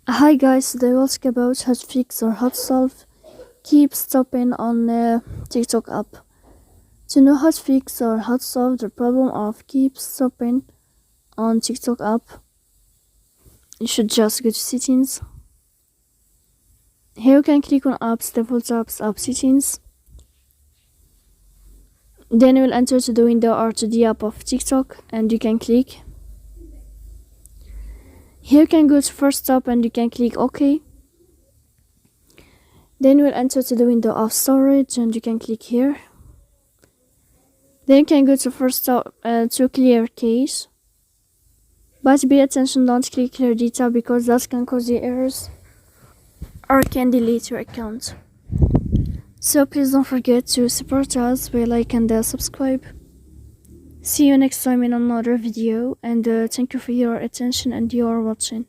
Hi guys, today we'll talk about how to fix or how to solve keep stopping on TikTok app. To know how to fix or how to solve the problem of keep stopping on TikTok app, you should just go to settings. Here you can click on apps, default apps, app settings. Then you will enter to the window or to the app of TikTok and you can click. Here you can go to first stop and you can click OK. Then you will enter to the window of storage and you can click here. Then you can go to first stop to clear cache. But be attention, don't click clear data because that can cause you errors or can delete your account. So please don't forget to support us by like and subscribe. See you next time in another video and thank you for your attention and your watching.